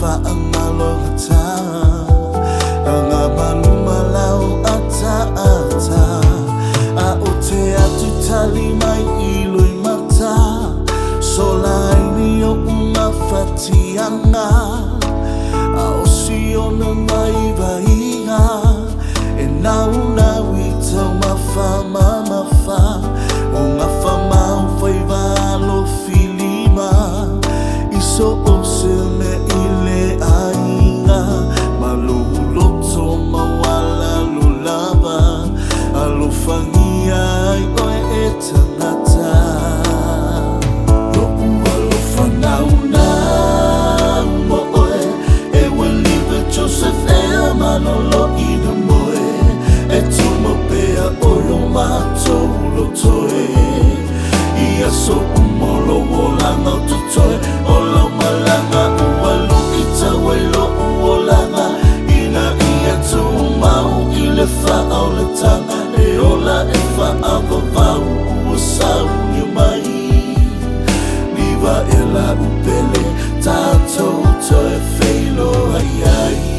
fa ang alongata ang abalumalau ata-ata aote atutali mai iloy mata solai niyo umafatianga aosio na maivainga e naunawi tau mafama mafa o ngafama ufaivalo filima iso me ile ainga maluloto mawala lulaba alufangia oe etangata lo alufanauna mo oe e welive Joseph e manolo ida moe e tumo pea olo mato ulotoe ia so umolo wolanga tutoe olo malanga uwalu itawelo uolanga ina ia tumau ile fa'au le tanga e ola e fa'avavau uosau ni mai niva e la upele tatou toe feilo ai ai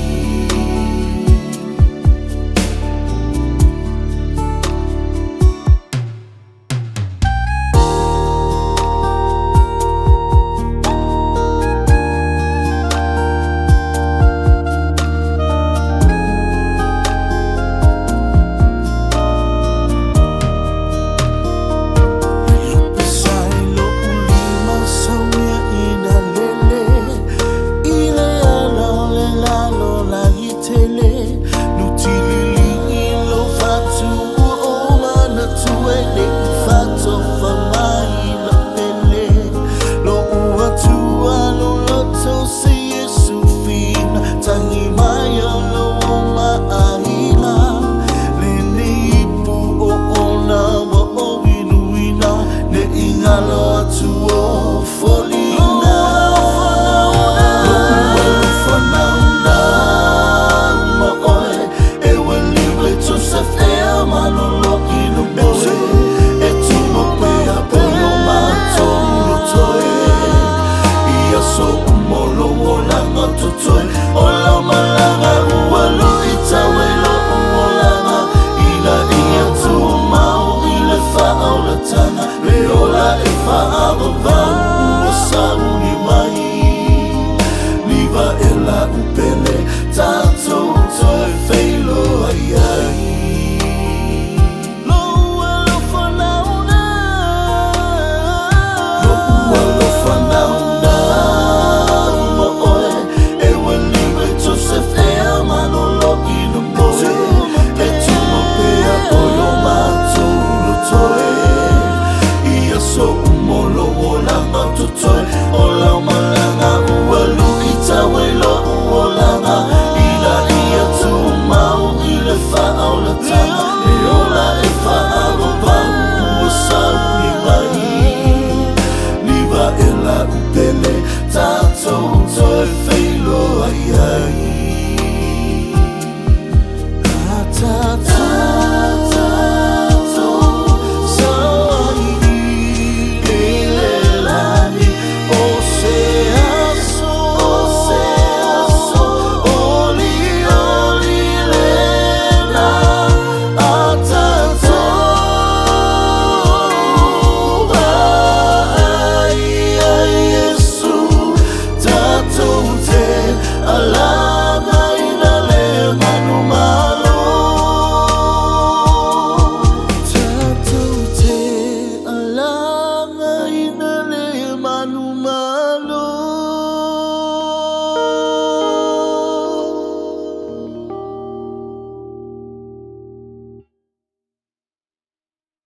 Ela upele